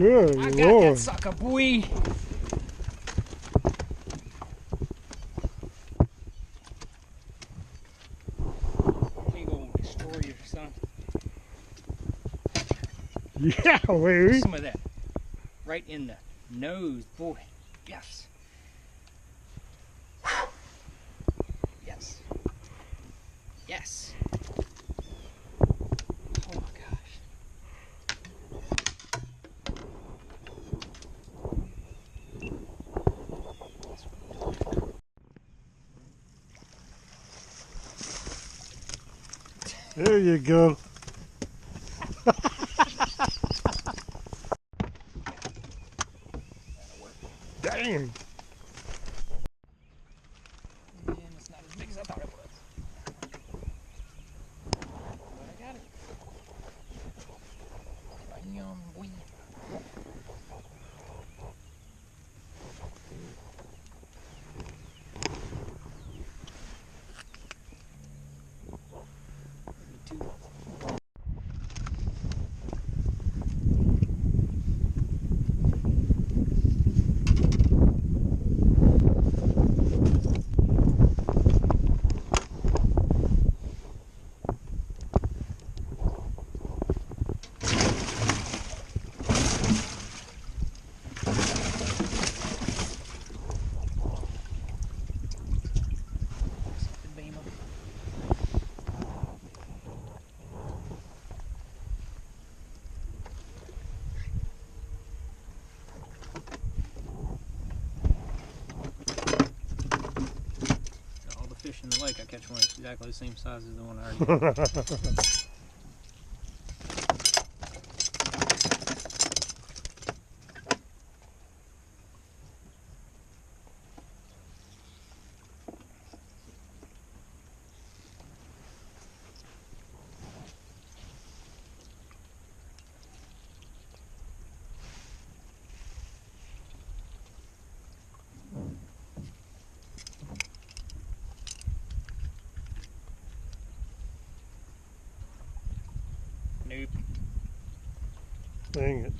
Good I got Lord. that sucker, boy. Big old destroyer, son. Yeah, baby. Some of that right in the nose, boy. Yes. Yes. Yes. Oh my gosh. There you go. Dang. And it's not as big as I thought it was. But I got it. Bam, boy. Fish in the lake, I catch one that's exactly the same size as the one I already got. Nope. Dang it.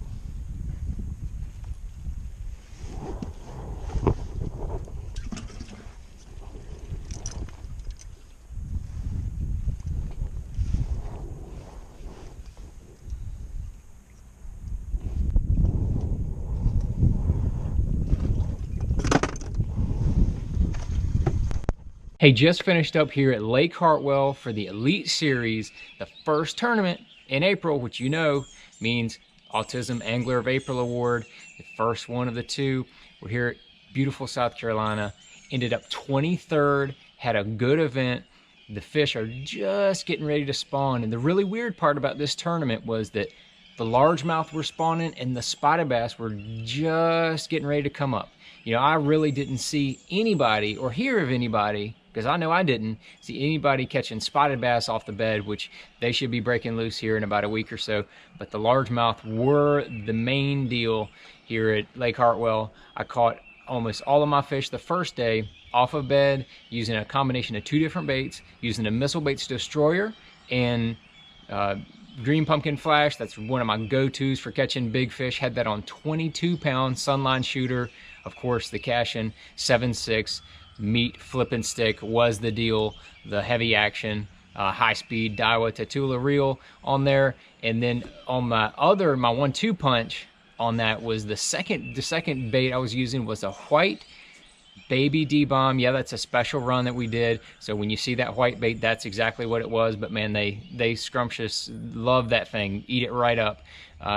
Hey, just finished up here at Lake Hartwell for the Elite Series, the first tournament in April, which you know means Autism Angler of April Award, the first one of the two. We're here at beautiful South Carolina, ended up 23rd, had a good event. The fish are just getting ready to spawn, and the really weird part about this tournament was that the largemouth were spawning and the spotted bass were just getting ready to come up. You know, I really didn't see anybody or hear of anybody, because I know I didn't see anybody catching spotted bass off the bed, which they should be breaking loose here in about a week or so. But the largemouth were the main deal here at Lake Hartwell. I caught almost all of my fish the first day off of bed using a combination of two different baits, using a missile baits destroyer and green pumpkin flash. That's one of my go-tos for catching big fish. Had that on 22-pound Sunline shooter. Of course, the Cashion 7.6 meat flipping stick was the deal. The heavy action, high-speed Daiwa Tatula reel on there. And then on my 1-2 punch on that was the second bait I was using was a white baby D-bomb. Yeah, that's a special run that we did. So when you see that white bait, that's exactly what it was. But man, they scrumptious love that thing, eat it right up.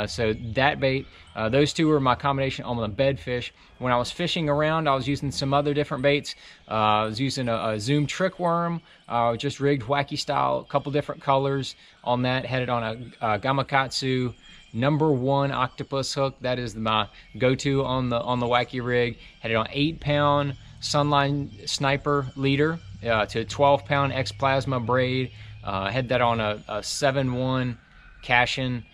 So that bait, those two were my combination on the bed fish. When I was fishing around, I was using some other different baits. I was using a Zoom trick worm, just rigged wacky style, a couple different colors on that. Had it on a Gamakatsu #1 octopus hook. That is my go-to on the wacky rig. Had it on 8-pound Sunline sniper leader to 12-pound X plasma braid. Had that on a 7.1 Cashion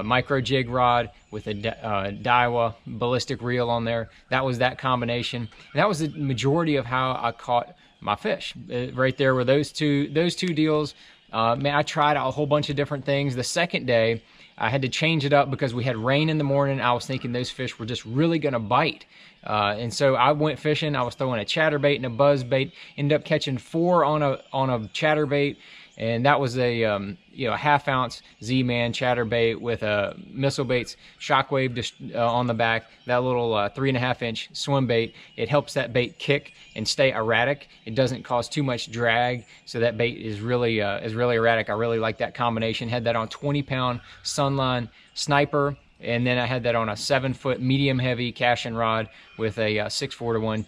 micro jig rod with a Daiwa ballistic reel on there. That was that combination. And that was the majority of how I caught my fish. Right there were those two deals. Man, I tried a whole bunch of different things. The second day, I had to change it up because we had rain in the morning. I was thinking those fish were just really going to bite. And so I went fishing. I was throwing a chatterbait and a buzz bait. Ended up catching 4 on a chatterbait, and that was a a half-ounce Z-Man chatterbait with a Missile Baits Shockwave on the back. That little 3.5-inch swim bait. It helps that bait kick and stay erratic. It doesn't cause too much drag, so that bait is really erratic. I really like that combination. Had that on 20-pound Sunline Sniper. And then I had that on a 7-foot medium heavy Cashion rod with a 6-4-1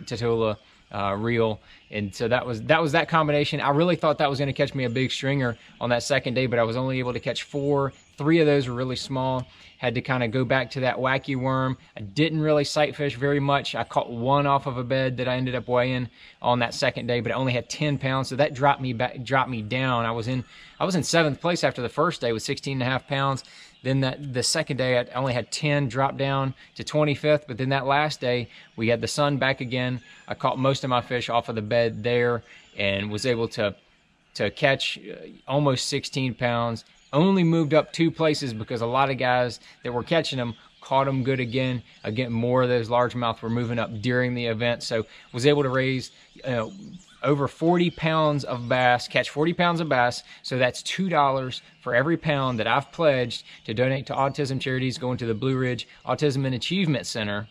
Tatula reel. And so that was that combination. I really thought that was going to catch me a big stringer on that second day, but I was only able to catch 4. 3 of those were really small. Had to kind of go back to that wacky worm. I didn't really sight fish very much. I caught 1 off of a bed that I ended up weighing on that second day, but I only had 10 pounds, so that dropped me down. I was in 7th place after the first day with 16.5 pounds. Then the second day, I only had 10, dropped down to 25th. But then that last day, we had the sun back again. I caught most of my fish off of the bed there and was able to catch almost 16 pounds. Only moved up 2 places because a lot of guys that were catching them caught them good again. Again, more of those largemouth were moving up during the event. So was able to raise over 40 pounds of bass, catch 40 pounds of bass. So that's $2 for every pound that I've pledged to donate to autism charities going to the Blue Ridge Autism and Achievement Center.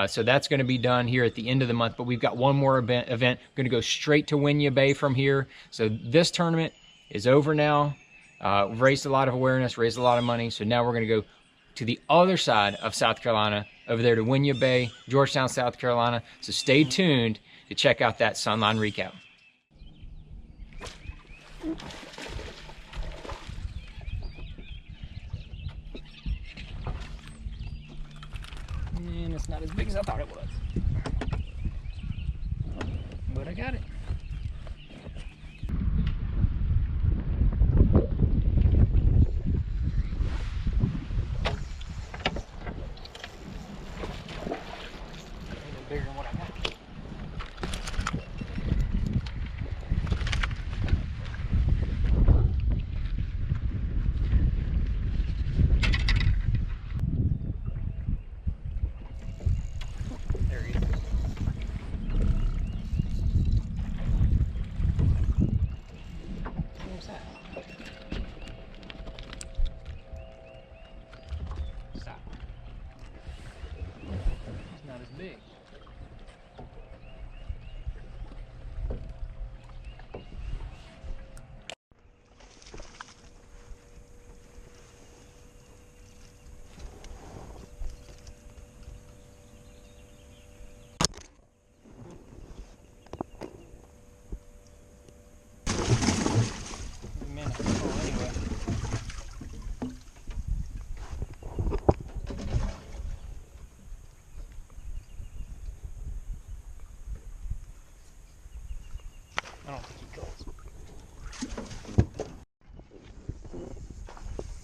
So that's going to be done here at the end of the month. But we've got one more event. Going to go straight to Winya Bay from here. So this tournament is over now. Raised a lot of awareness, raised a lot of money. So now we're going to go to the other side of South Carolina, over there to Winya Bay, Georgetown, South Carolina. So stay tuned to check out that Sunline recap. And it's not as big as I thought it was. But I got it. Bigger than what I got. There he is. What's that? Stop. It's not as big. I don't think he goes.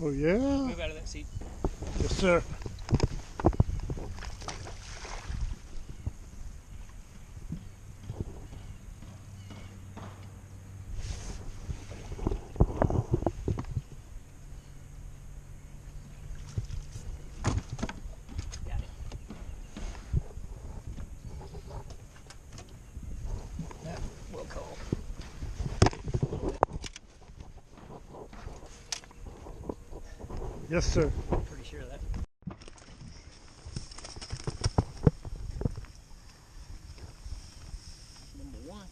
Oh yeah? Move out of that seat. Yes, sir. Got it. That will call. Yes, sir. Pretty sure of that. Number 1.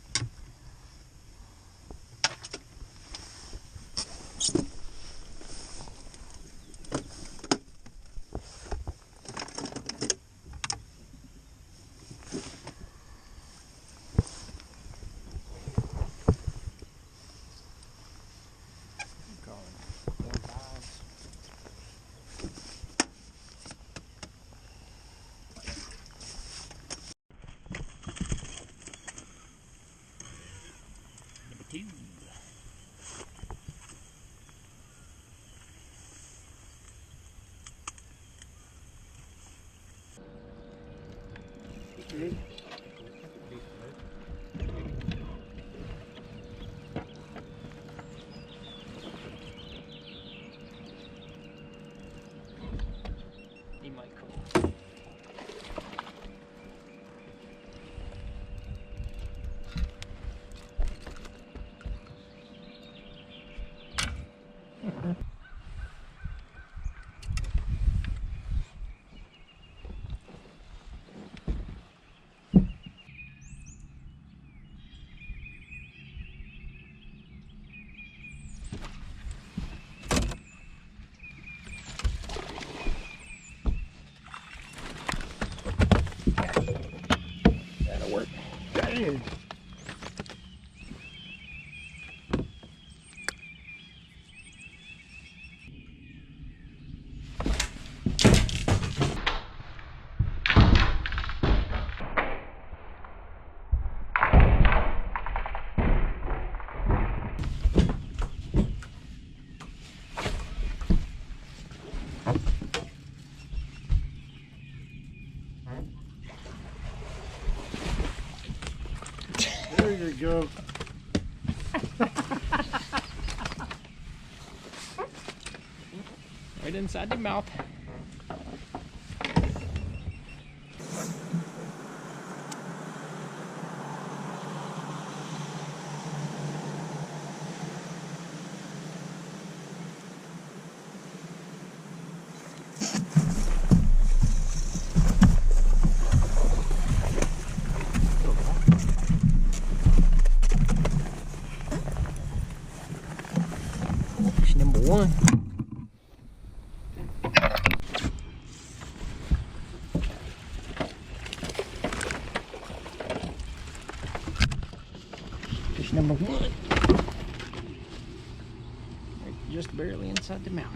I'm calling 4 5s. Dang. There you go. Right inside the mouth. Fish number one. Fish number one. Right, just barely inside the mouth.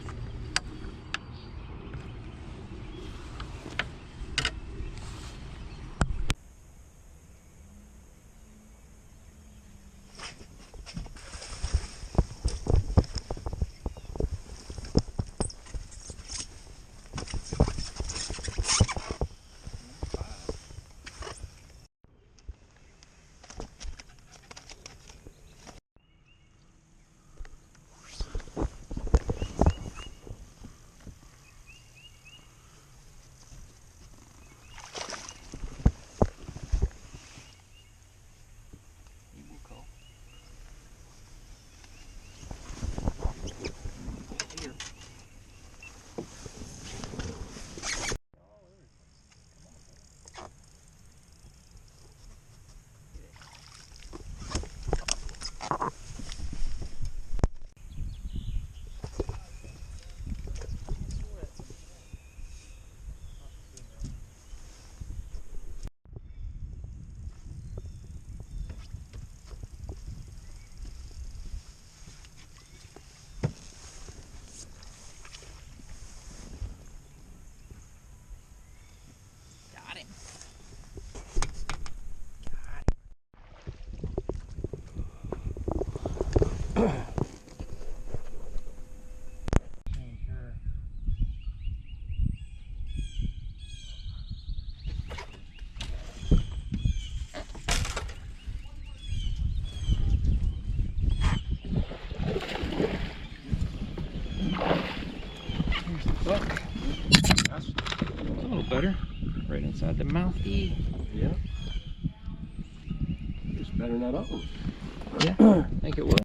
That's a little better. Right inside the mouthy. Yeah. It's better than that other one. Yeah, I think it was.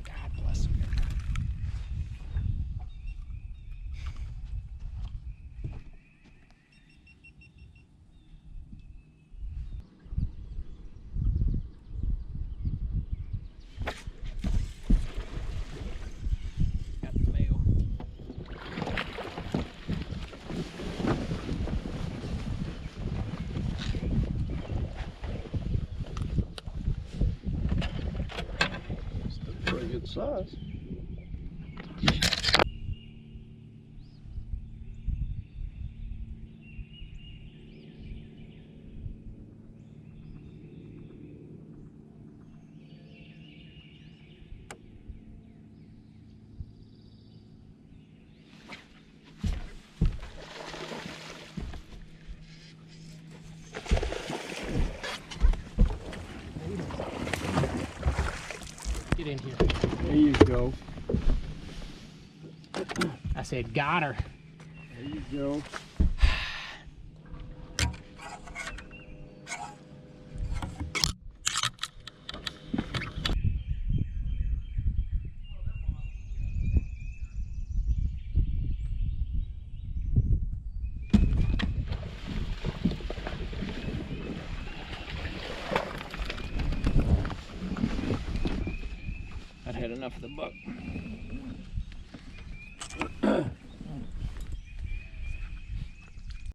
God bless him. Got the male. Still pretty good size. Get in here. There you go. I said, got her. There you go. enough for the buck.